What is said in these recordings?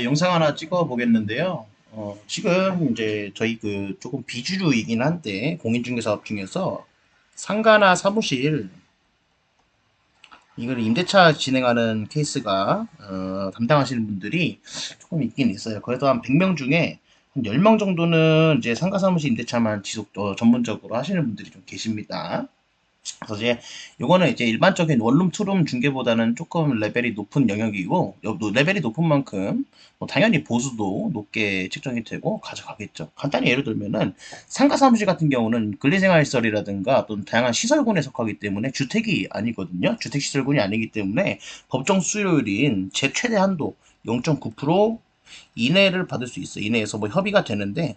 영상 하나 찍어 보겠는데요. 지금 이제 저희 조금 비주류이긴 한데 공인중개사업 중에서 상가나 사무실 이걸 임대차 진행하는 케이스가 담당하시는 분들이 조금 있긴 있어요. 그래도 한 100명 중에 한 10명 정도는 이제 상가 사무실 임대차만 전문적으로 하시는 분들이 좀 계십니다. 그래서 이제 요거는 이제 일반적인 원룸 투룸 중개보다는 조금 레벨이 높은 영역이고 레벨이 높은 만큼 뭐 당연히 보수도 높게 책정이 되고 가져가겠죠. 간단히 예를 들면은 상가 사무실 같은 경우는 근린생활시설이라든가 또는 다양한 시설군에 속하기 때문에 주택이 아니거든요. 주택시설군이 아니기 때문에 법정 수요율인 제 최대 한도 0.9% 이내를 받을 수 있어요. 이내에서 뭐 협의가 되는데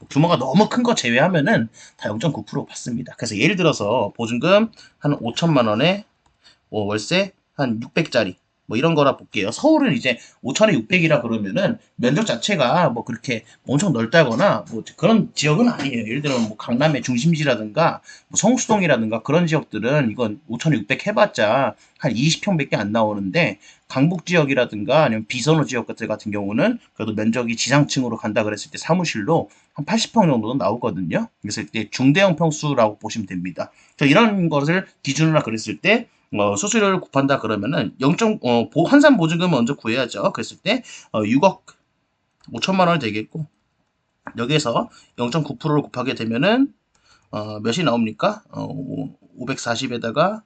규모가 너무 큰 거 제외하면은 다 0.9% 받습니다. 그래서 예를 들어서 보증금 한 5천만 원에 월세 한 600짜리 뭐 이런 거라 볼게요. 서울은 이제 5천에 600이라 그러면은 면적 자체가 뭐 그렇게 엄청 넓다거나 뭐 그런 지역은 아니에요. 예를 들면 뭐 강남의 중심지라든가 뭐 성수동이라든가 그런 지역들은 이건 5천에 600 해봤자 한 20평밖에 안 나오는데 강북 지역이라든가 아니면 비선호 지역 같은 경우는 그래도 면적이 지상층으로 간다 그랬을 때 사무실로 한 80평 정도는 나오거든요. 그래서 이때 중대형 평수라고 보시면 됩니다. 그래서 이런 것을 기준으로 그랬을 때 수수료를 곱한다 그러면은 0. 환산 보증금 먼저 구해야죠. 그랬을 때 6억 5천만 원 되겠고 여기에서 0.9%를 곱하게 되면은 몇이 나옵니까? 540에다가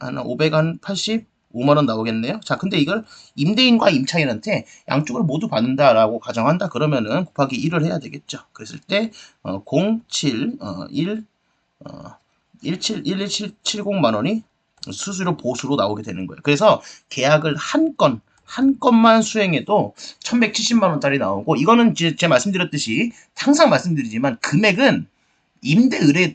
한 500, 한 85만 원 나오겠네요. 자, 근데 이걸 임대인과 임차인한테 양쪽을 모두 받는다라고 가정한다 그러면은 곱하기 1을 해야 되겠죠. 그랬을 때 0, 7, 1, 11770만 원이 수수료 보수로 나오게 되는 거예요. 그래서 계약을 한 건만 수행해도 1170만 원짜리 나오고 이거는 제가 말씀드렸듯이 항상 말씀드리지만 금액은 임대 의뢰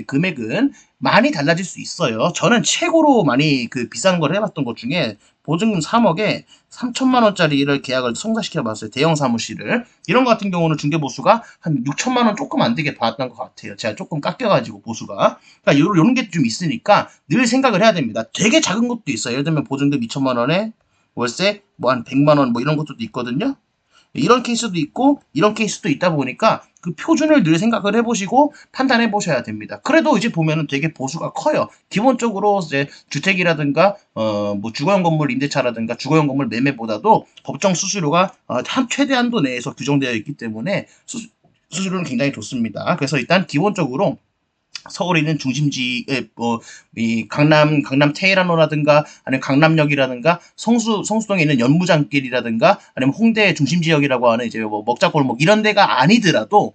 금액은 많이 달라질 수 있어요. 저는 최고로 많이 비싼 걸 해봤던 것 중에 보증금 3억에 3천만 원짜리를 계약을 성사시켜 봤어요. 대형 사무실을. 이런 것 같은 경우는 중개보수가 한 6천만 원 조금 안 되게 받았던 것 같아요. 제가 조금 깎여가지고 보수가. 그러니까 요런 게 좀 있으니까 늘 생각을 해야 됩니다. 되게 작은 것도 있어요. 예를 들면 보증금 2천만 원에 월세 뭐 한 100만 원 뭐 이런 것도 있거든요. 이런 케이스도 있고 이런 케이스도 있다 보니까 그 표준을 늘 생각을 해보시고 판단해 보셔야 됩니다. 그래도 이제 보면은 되게 보수가 커요. 기본적으로 이제 주택이라든가 뭐 주거용 건물 임대차라든가 주거용 건물 매매보다도 법정 수수료가 한 최대 한도 내에서 규정되어 있기 때문에 수수료는 굉장히 좋습니다. 그래서 일단 기본적으로 서울에 있는 중심지에 이 강남 테헤라노라든가 아니면 강남역이라든가 성수동에 있는 연무장길이라든가 아니면 홍대 중심 지역이라고 하는 이제 뭐 먹자골목 이런 데가 아니더라도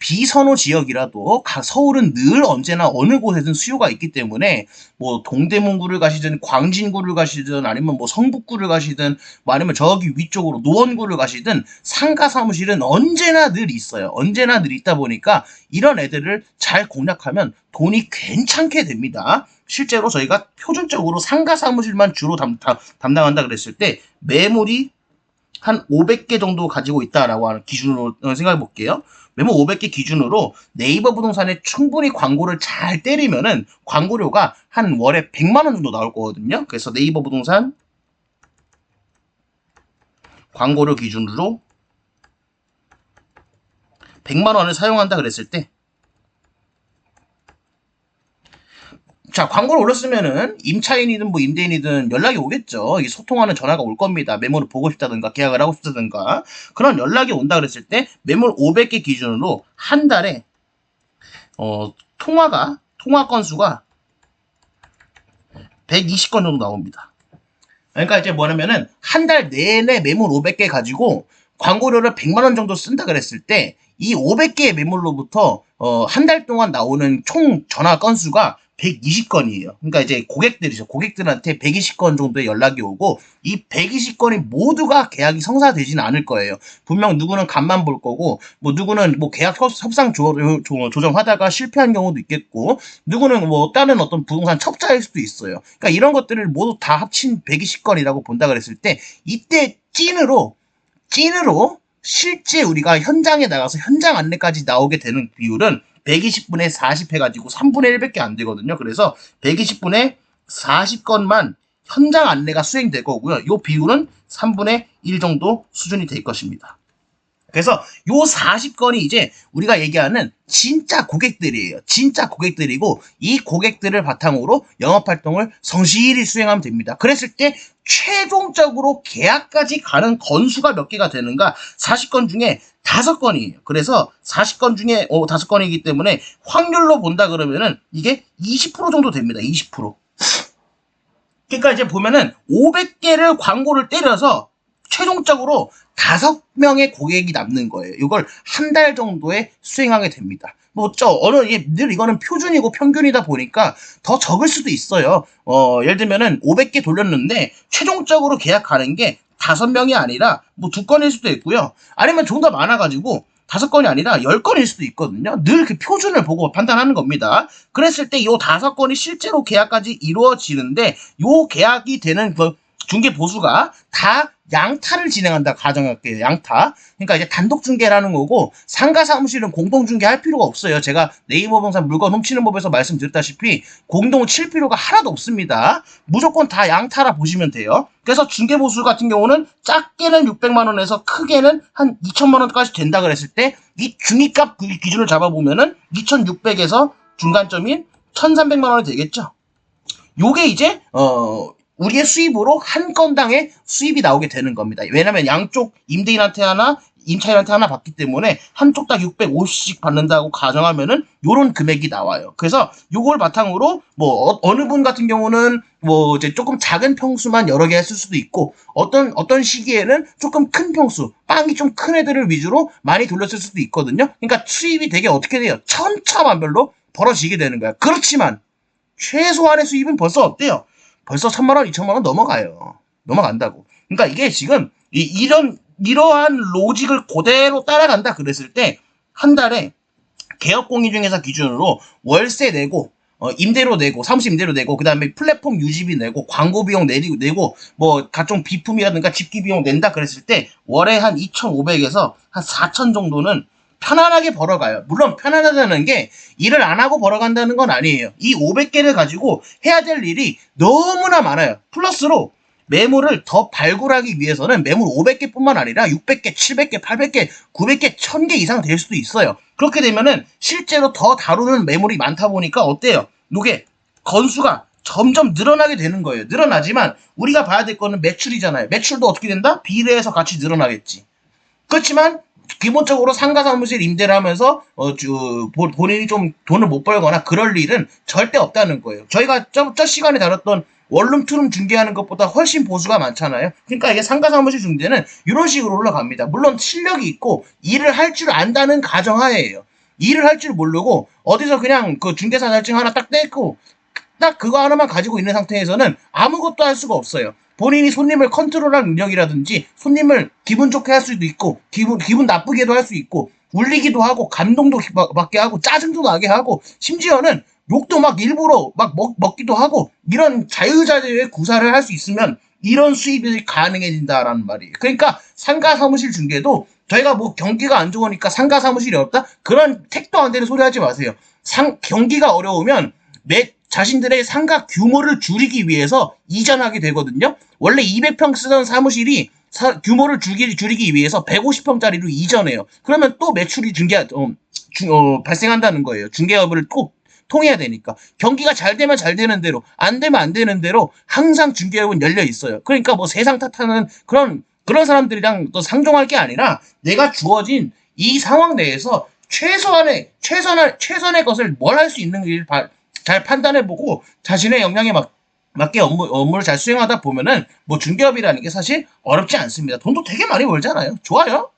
비선호 지역이라도 서울은 늘 언제나 어느 곳에든 수요가 있기 때문에 뭐 동대문구를 가시든 광진구를 가시든 아니면 뭐 성북구를 가시든 뭐 아니면 저기 위쪽으로 노원구를 가시든 상가 사무실은 언제나 늘 있어요. 언제나 늘 있다 보니까 이런 애들을 잘 공략하면 돈이 괜찮게 됩니다. 실제로 저희가 표준적으로 상가 사무실만 주로 담당한다 그랬을 때 매물이 한 500개 정도 가지고 있다라고 하는 기준으로 생각해 볼게요. 메모 500개 기준으로 네이버 부동산에 충분히 광고를 잘 때리면은 광고료가 한 월에 100만 원 정도 나올 거거든요. 그래서 네이버 부동산 광고료 기준으로 100만 원을 사용한다 그랬을 때 자, 광고를 올렸으면은 임차인이든 뭐 임대인이든 연락이 오겠죠. 이 소통하는 전화가 올 겁니다. 매물을 보고 싶다든가 계약을 하고 싶다든가 그런 연락이 온다 그랬을 때 매물 500개 기준으로 한 달에 통화 건수가 120건 정도 나옵니다. 그러니까 이제 뭐냐면은 한 달 내내 매물 500개 가지고 광고료를 100만 원 정도 쓴다 그랬을 때 이 500개의 매물로부터 한 달 동안 나오는 총 전화 건수가 120건이에요. 그러니까 이제 고객들이죠. 고객들한테 120건 정도의 연락이 오고 이 120건이 모두가 계약이 성사되지는 않을 거예요. 분명 누구는 간만 볼 거고 뭐 누구는 뭐 계약 협상 조정하다가 실패한 경우도 있겠고 누구는 뭐 다른 어떤 부동산 첩자일 수도 있어요. 그러니까 이런 것들을 모두 다 합친 120건이라고 본다 그랬을 때 이때 찐으로 실제 우리가 현장에 나가서 현장 안내까지 나오게 되는 비율은 120분의 40 해가지고 3분의 1밖에 안 되거든요. 그래서 120분의 40건만 현장 안내가 수행될 거고요. 이 비율은 3분의 1 정도 수준이 될 것입니다. 그래서 요 40건이 이제 우리가 얘기하는 진짜 고객들이에요. 진짜 고객들이고 이 고객들을 바탕으로 영업활동을 성실히 수행하면 됩니다. 그랬을 때 최종적으로 계약까지 가는 건수가 몇 개가 되는가? 40건 중에 5건이에요. 그래서 40건 중에 5건이기 때문에 확률로 본다 그러면은 이게 20% 정도 됩니다. 20%. 그러니까 이제 보면은 500개를 광고를 때려서 최종적으로 5명의 고객이 남는 거예요. 이걸 한 달 정도에 수행하게 됩니다. 늘 이거는 표준이고 평균이다 보니까 더 적을 수도 있어요. 예를 들면은 500개 돌렸는데 최종적으로 계약하는 게 5명이 아니라 뭐 2건일 수도 있고요. 아니면 좀 더 많아가지고 5건이 아니라 10건일 수도 있거든요. 늘 그 표준을 보고 판단하는 겁니다. 그랬을 때 이 5건이 실제로 계약까지 이루어지는데 요 계약이 되는 그 중개 보수가 다 양타를 진행한다 가정할게요. 양타. 그러니까 이제 단독 중개라는 거고 상가 사무실은 공동 중개할 필요가 없어요. 제가 네이버 부동산 물건 훔치는 법에서 말씀드렸다시피 공동 칠 필요가 하나도 없습니다. 무조건 다 양타라 보시면 돼요. 그래서 중개 보수 같은 경우는 작게는 600만 원에서 크게는 한 2천만 원까지 된다 그랬을 때 이 중위값 기준을 잡아보면은 2,600에서 중간점인 1,300만 원이 되겠죠. 요게 이제 우리의 수입으로 한 건당의 수입이 나오게 되는 겁니다. 왜냐면 양쪽 임대인한테 하나, 임차인한테 하나 받기 때문에 한쪽 딱 650씩 받는다고 가정하면은 요런 금액이 나와요. 그래서 요걸 바탕으로 뭐 어느 분 같은 경우는 뭐 이제 조금 작은 평수만 여러 개 했을 수도 있고 어떤 시기에는 조금 큰 평수, 빵이 좀 큰 애들을 위주로 많이 돌렸을 수도 있거든요. 그러니까 수입이 되게 어떻게 돼요? 천차만별로 벌어지게 되는 거야. 그렇지만 최소한의 수입은 벌써 어때요? 벌써 1,000만 원, 2,000만 원 넘어가요. 넘어간다고. 그러니까 이게 지금 이러한 로직을 그대로 따라간다 그랬을 때 한 달에 개업공인중개사 기준으로 월세 내고 임대료 내고 사무실 임대료 내고 그다음에 플랫폼 유지비 내고 광고 비용 내고 뭐 각종 비품이라든가 집기 비용 낸다 그랬을 때 월에 한 2,500에서 한 4,000 정도는 편안하게 벌어가요. 물론 편안하다는 게 일을 안 하고 벌어간다는 건 아니에요. 이 500개를 가지고 해야 될 일이 너무나 많아요. 플러스로 매물을 더 발굴하기 위해서는 매물 500개 뿐만 아니라 600개, 700개, 800개, 900개, 1000개 이상 될 수도 있어요. 그렇게 되면은 실제로 더 다루는 매물이 많다 보니까 어때요? 이게 건수가 점점 늘어나게 되는 거예요. 늘어나지만 우리가 봐야 될 거는 매출이잖아요. 매출도 어떻게 된다? 비례해서 같이 늘어나겠지. 그렇지만 기본적으로 상가 사무실 임대를 하면서 본인이 좀 돈을 못 벌거나 그럴 일은 절대 없다는 거예요. 저희가 저 시간에 다뤘던 원룸 투룸 중개하는 것보다 훨씬 보수가 많잖아요. 그러니까 이게 상가 사무실 중개는 이런 식으로 올라갑니다. 물론 실력이 있고 일을 할 줄 안다는 가정하에요. 일을 할 줄 모르고 어디서 그냥 그 중개사 자격증 하나 딱 떼고 딱 그거 하나만 가지고 있는 상태에서는 아무것도 할 수가 없어요. 본인이 손님을 컨트롤할 능력이라든지 손님을 기분 좋게 할 수도 있고 기분 나쁘게도 할 수 있고 울리기도 하고 감동도 받게 하고 짜증도 나게 하고 심지어는 욕도 막 일부러 막 먹기도 하고 이런 자유자재의 구사를 할 수 있으면 이런 수입이 가능해진다라는 말이에요. 그러니까 상가 사무실 중개도 저희가 뭐 경기가 안 좋으니까 상가 사무실이 없다? 그런 택도 안 되는 소리 하지 마세요. 경기가 어려우면 자신들의 상가 규모를 줄이기 위해서 이전하게 되거든요. 원래 200평 쓰던 사무실이 규모를 줄이기 위해서 150평짜리로 이전해요. 그러면 또 매출이 발생한다는 거예요. 중개업을 꼭 통해야 되니까. 경기가 잘 되면 잘 되는 대로, 안 되면 안 되는 대로 항상 중개업은 열려 있어요. 그러니까 뭐 세상 탓하는 그런 사람들이랑 또 상종할 게 아니라 내가 주어진 이 상황 내에서 최선의 것을 뭘 할 수 있는지를 잘 판단해보고 자신의 역량에 맞게 업무를 잘 수행하다 보면은 뭐 중개업이라는 게 사실 어렵지 않습니다. 돈도 되게 많이 벌잖아요. 좋아요.